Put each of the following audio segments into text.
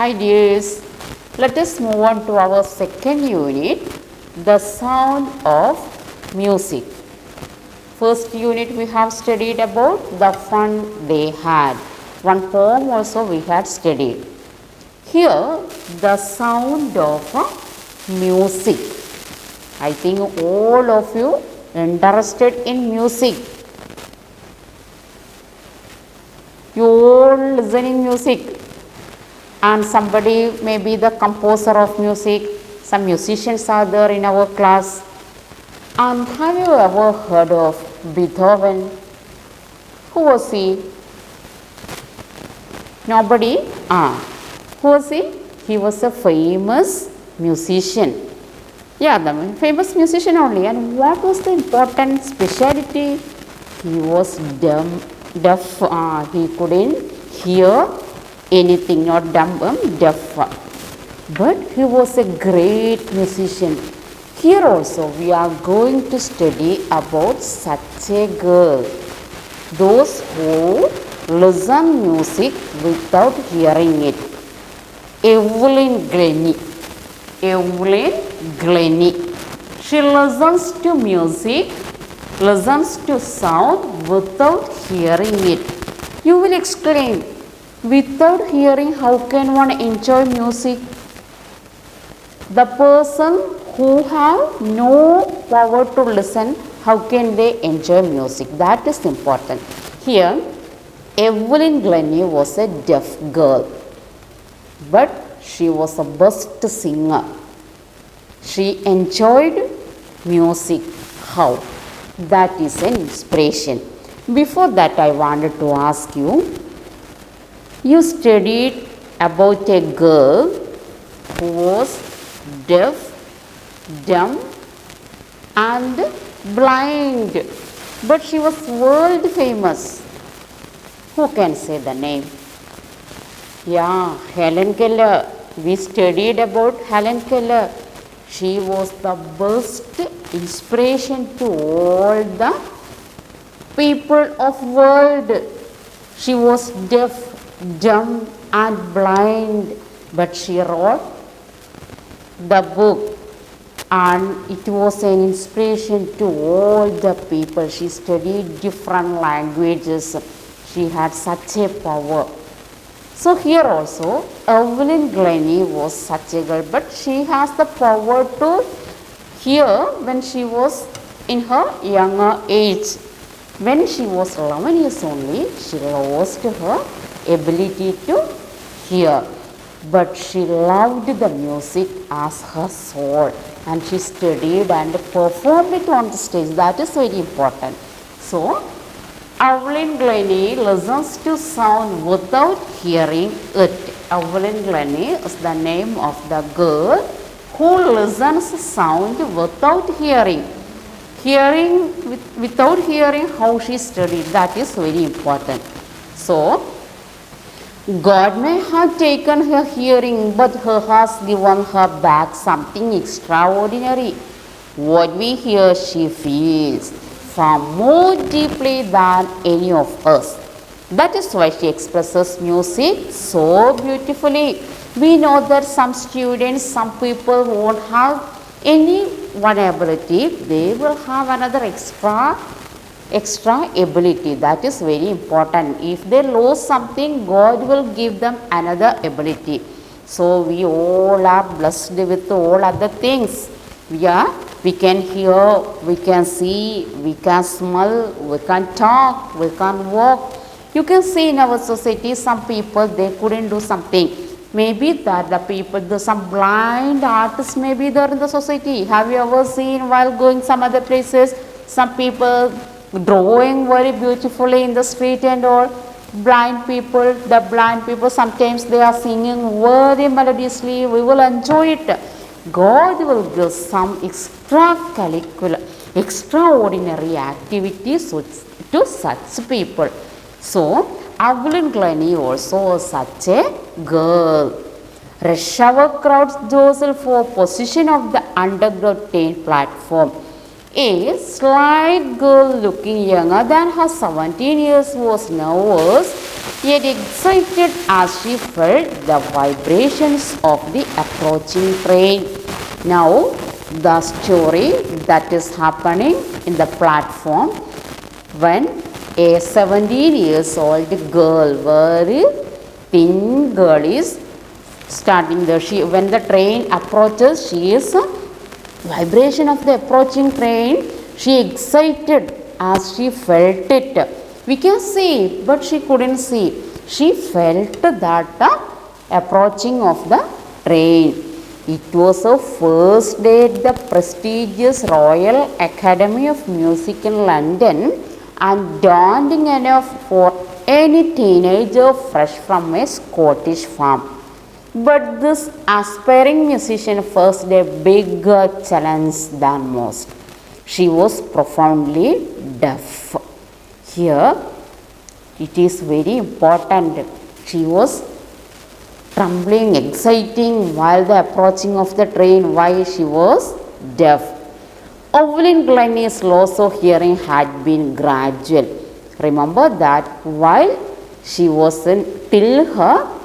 Hi dears, let us move on to our second unit, the sound of music. First unit we have studied about the fun they had. One poem also we had studied. Here the sound of music. I think all of you interested in music. You all listening music. And somebody may be the composer of music. Some musicians are there in our class. And have you ever heard of Beethoven? Who was he? Nobody? Who was he? He was a famous musician. Yeah, the famous musician only. And what was the important speciality? He was deaf. He couldn't hear anything, not dumb, deaf. But he was a great musician. Here also we are going to study about such a girl. Those who listen music without hearing it. Evelyn Glennie. Evelyn Glennie. She listens to music, listens to sound without hearing it. You will exclaim, without hearing, how can one enjoy music? The person who have no power to listen, how can they enjoy music? That is important. Here, Evelyn Glennie was a deaf girl, but she was a best singer. She enjoyed music. How? That is an inspiration. Before that, I wanted to ask you, you studied about a girl who was deaf, dumb and blind, but she was world famous. Who can say the name? Yeah, Helen Keller. We studied about Helen Keller. She was the best inspiration to all the people of world. She was deaf, dumb and blind, but she wrote the book and it was an inspiration to all the people. She studied different languages. She had such a power. So here also Evelyn Glennie was such a girl, but she has the power to hear when she was in her younger age. When she was 11 years only, she lost her ability to hear. But she loved the music as her soul and she studied and performed it on the stage. That is very important. So, Evelyn Glennie listens to sound without hearing it. Evelyn Glennie is the name of the girl who listens sound without hearing. Without hearing how she studied. That is very important. So, God may have taken her hearing, but He has given her back something extraordinary. What we hear, she feels far more deeply than any of us. That is why she expresses music so beautifully. We know that some students, some people won't have any one ability, they will have another extra ability. That is very important. If they lose something, God will give them another ability. So we all are blessed with all other things. We can hear, we can see, we can smell, we can talk, we can walk. You can see in our society some people they couldn't do something. Maybe that the people, some blind artists may be there in the society. Have you ever seen while going some other places, some people drawing very beautifully in the street and all? Blind people, the blind people sometimes they are singing very melodiously. We will enjoy it. God will give some extraordinary activities to such people. So, Evelyn Glennie also was such a girl. Rush hour crowds jostle for position of the underground train platform. A slight girl looking younger than her 17 years was nervous yet excited as she felt the vibrations of the approaching train. Now, the story that is happening in the platform when a 17 years old girl, very thin girl, is starting the when the train approaches, she is vibration of the approaching train, she excited as she felt it. We can see, but she couldn't see. She felt that approaching of the train. It was her first day at the prestigious Royal Academy of Music in London, and daunting enough for any teenager fresh from a Scottish farm. But this aspiring musician faced a bigger challenge than most. She was profoundly deaf. Here it is very important. She was trembling, exciting while the approaching of the train. Why she was deaf? Evelyn Glennie's loss of hearing had been gradual. Remember that while she was till her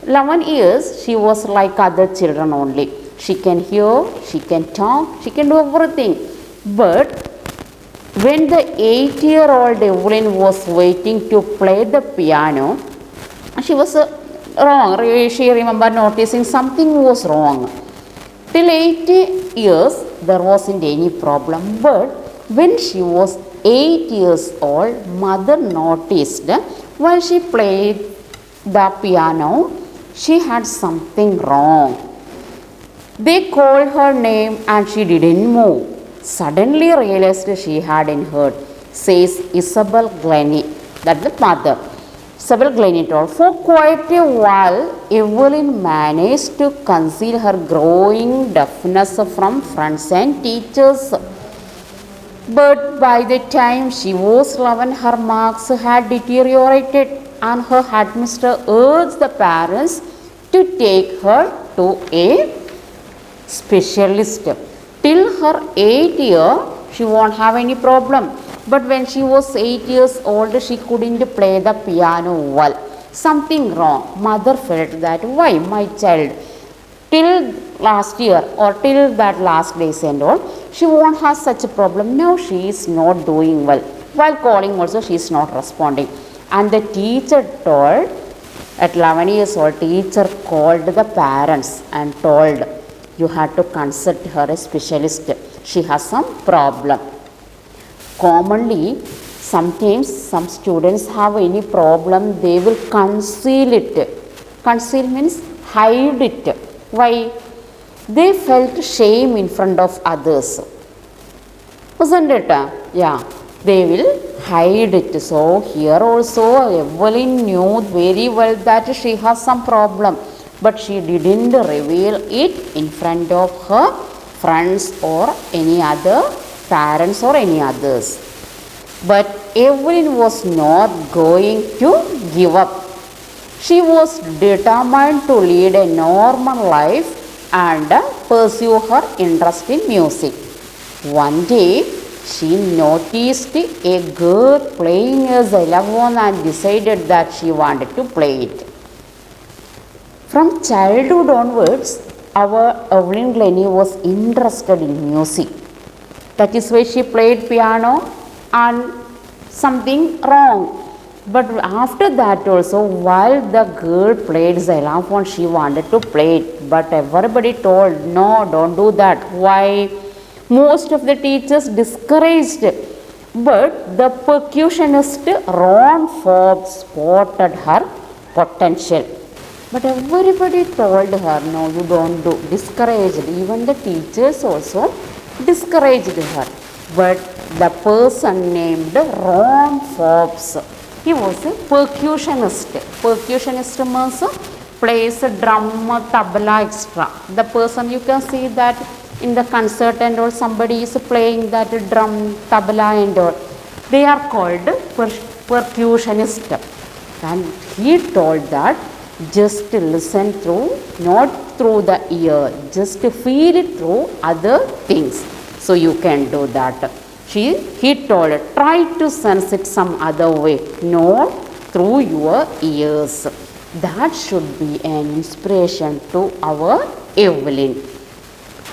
11 years, she was like other children only. She can hear, she can talk, she can do everything. But when the 8-year-old Evelyn was waiting to play the piano, she was wrong. She remembered noticing something was wrong. Till 8 years, there wasn't any problem. But when she was 8 years old, mother noticed while she played the piano, she had something wrong. They called her name and she didn't move. Suddenly realized she hadn't heard, says Isabel Glennie, that's the mother. Isabel Glennie told, for quite a while, Evelyn managed to conceal her growing deafness from friends and teachers. But by the time she was 11, her marks had deteriorated, and her headmaster urged the parents to take her to a specialist. Till her 8th year, she won't have any problem. But when she was 8 years old, she couldn't play the piano well. Something wrong. Mother felt that, why my child, till last year or till that last days and all, she won't have such a problem. Now she is not doing well. While calling also, she is not responding. And the teacher told, at 11 years old, teacher called the parents and told, you have to consult her a specialist. She has some problem. Commonly, sometimes some students have any problem, they will conceal it. Conceal means hide it. Why? They felt shame in front of others. Wasn't it? Yeah. They will hide it. So here also Evelyn knew very well that she has some problem, but she didn't reveal it in front of her friends or any other parents or any others. But Evelyn was not going to give up. She was determined to lead a normal life and pursue her interest in music. One day, she noticed a girl playing a xylophone and decided that she wanted to play it. From childhood onwards, our Evelyn Glennie was interested in music. That is why she played piano and something wrong. But after that also, while the girl played xylophone, she wanted to play it. But everybody told, no, don't do that. Why? Most of the teachers discouraged. But the percussionist Ron Forbes spotted her potential. But everybody told her, no, you don't do. Discouraged. Even the teachers also discouraged her. But the person named Ron Forbes, he was a percussionist. Percussionist means plays drum, tabla, etc. The person, you can see that in the concert and all, somebody is playing that drum, tabla and all. They are called percussionist. And he told that just listen through, not through the ear, just feel it through other things. So you can do that. He told her, try to sense it some other way, not through your ears. That should be an inspiration to our Evelyn.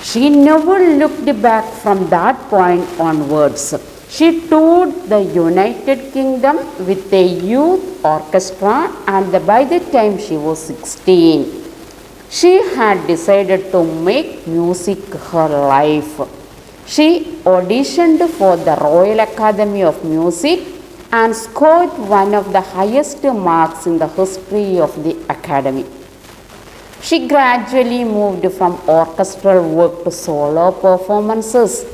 She never looked back from that point onwards. She toured the United Kingdom with a youth orchestra, and by the time she was 16, she had decided to make music her life. She auditioned for the Royal Academy of Music and scored one of the highest marks in the history of the Academy. She gradually moved from orchestral work to solo performances.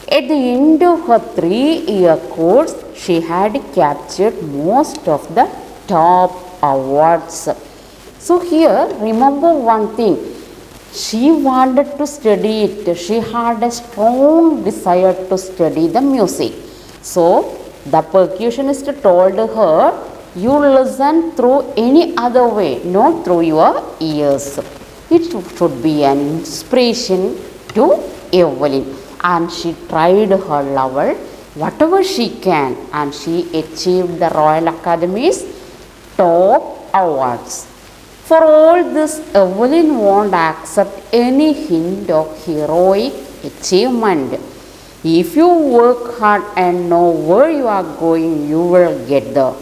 At the end of her 3-year course, she had captured most of the top awards. So here, remember one thing. She wanted to study it. She had a strong desire to study the music. So the percussionist told her, you listen through any other way, not through your ears. It should be an inspiration to Evelyn. And she tried her level, whatever she can, and she achieved the Royal Academy's top awards. For all this, Evelyn won't accept any hint of heroic achievement. If you work hard and know where you are going, you will get there.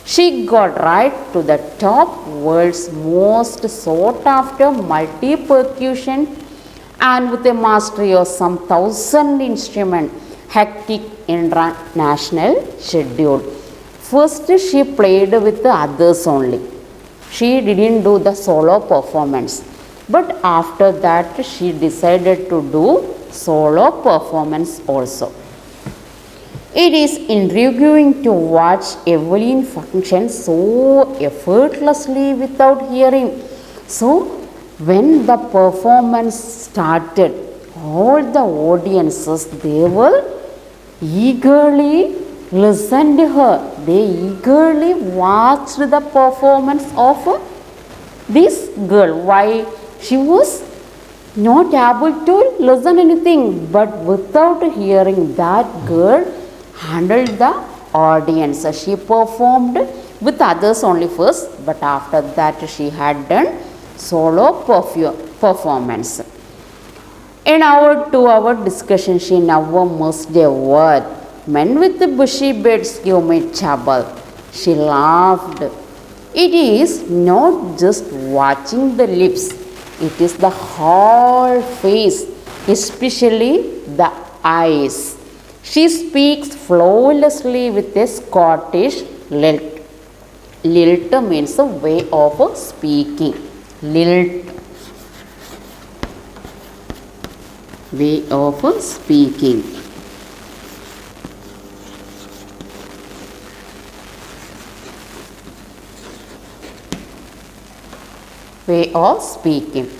She got right to the top, world's most sought after multi-percussion, and with a mastery of some 1,000 instruments, hectic international schedule. First, she played with the others only. She didn't do the solo performance. But after that, she decided to do solo performance also. It is intriguing to watch Evelyn function so effortlessly without hearing. So, when the performance started, all the audiences, they were eagerly listened to her. They eagerly watched the performance of this girl. Why? She was not able to listen anything, but without hearing, that girl handled the audience. She performed with others only first, but after that she had done solo performance. In our 2-hour discussion, she never missed a word. Men with the bushy beards give me trouble. She laughed. It is not just watching the lips, it is the whole face, especially the eyes. She speaks flawlessly with a Scottish lilt. Lilt means a way of speaking. Lilt, way of speaking. Way of speaking.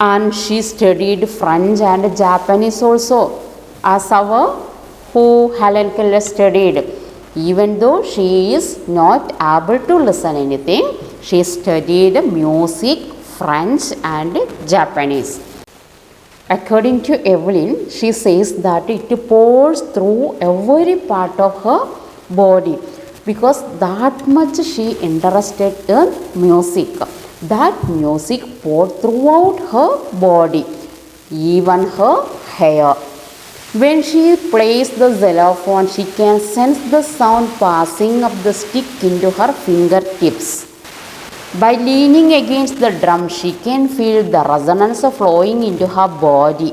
And she studied French and Japanese also, as our Helen Keller studied. Even though she is not able to listen anything, she studied music, French and Japanese. According to Evelyn, she says that it pours through every part of her body, because that much she interested in music. That music poured throughout her body, even her hair. When she plays the xylophone, she can sense the sound passing up the stick into her fingertips. By leaning against the drum, she can feel the resonance flowing into her body.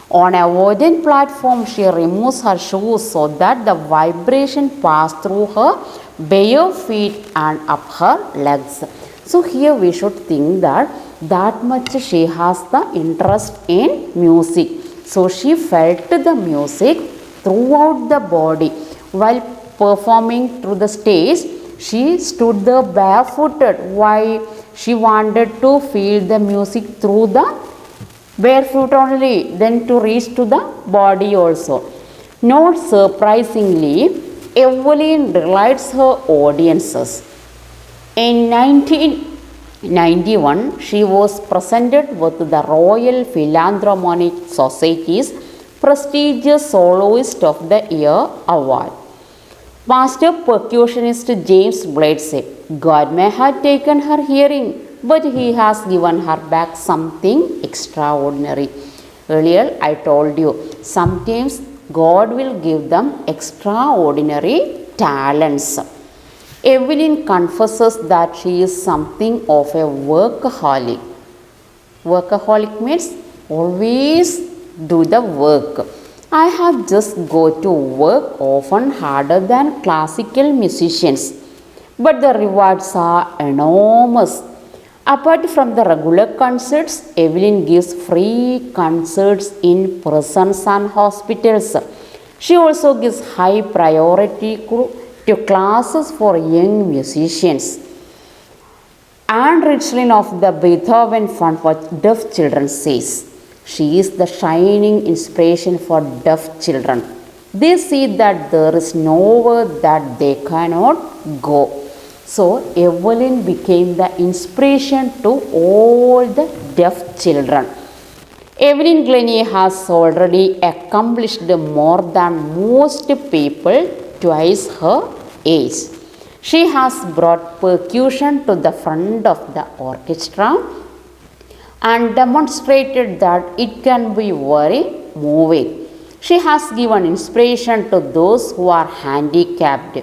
On a wooden platform, she removes her shoes so that the vibration passes through her bare feet and up her legs. So here we should think that much she has the interest in music. So she felt the music throughout the body. While performing through the stage, she stood there barefooted. Why? She wanted to feel the music through the barefoot only, then to reach to the body also. Not surprisingly, Evelyn delights her audiences. In 1991, she was presented with the Royal Philharmonic Society's prestigious Soloist of the Year award. Master percussionist James Blade said, God may have taken her hearing, but he has given her back something extraordinary. Earlier, I told you, sometimes God will give them extraordinary talents. Evelyn confesses that she is something of a workaholic. Workaholic means always do the work. I have just go to work often harder than classical musicians, but the rewards are enormous. Apart from the regular concerts, Evelyn gives free concerts in prisons and hospitals. She also gives high priority to classes for young musicians. Anne Richlin of the Beethoven Fund for Deaf Children says, she is the shining inspiration for deaf children. They see that there is nowhere that they cannot go. So, Evelyn became the inspiration to all the deaf children. Evelyn Glennie has already accomplished more than most people twice her age. She has brought percussion to the front of the orchestra and demonstrated that it can be very moving. She has given inspiration to those who are handicapped,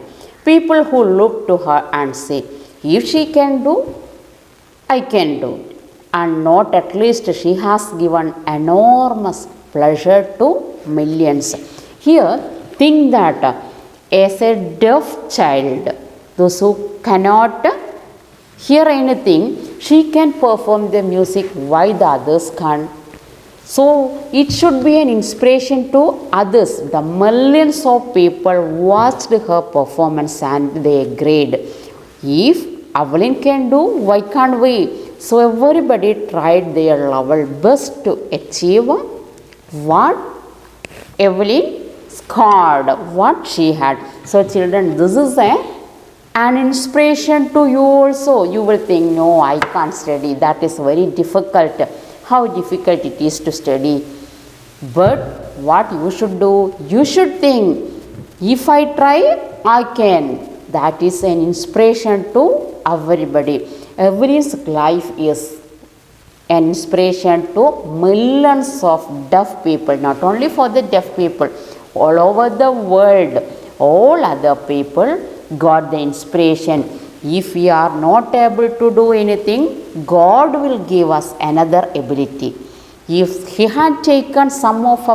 people who look to her and say, if she can do, I can do. And not at least she has given enormous pleasure to millions. Here, think that as a deaf child, those who cannot hear anything, she can perform the music while the others can't. So it should be an inspiration to others. The millions of people watched her performance and they agreed. If Evelyn can do, why can't we? So everybody tried their level best to achieve what Evelyn scored, what she had. So children, this is an inspiration to you also. You will think, no, I can't study. That is very difficult. How difficult it is to study. But what you should do, you should think, if I try, I can. That is an inspiration to everybody. Everybody's life is an inspiration to millions of deaf people, not only for the deaf people, all over the world, all other people got the inspiration. If we are not able to do anything, God will give us another ability. If He had taken some of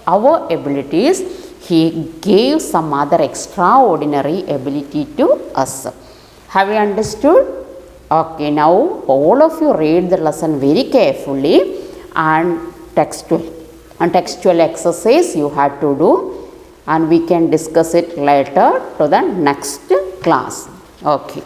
our abilities, He gave some other extraordinary ability to us. Have you understood? Okay, now all of you read the lesson very carefully and textual exercise you have to do, and we can discuss it later to the next class. Okay.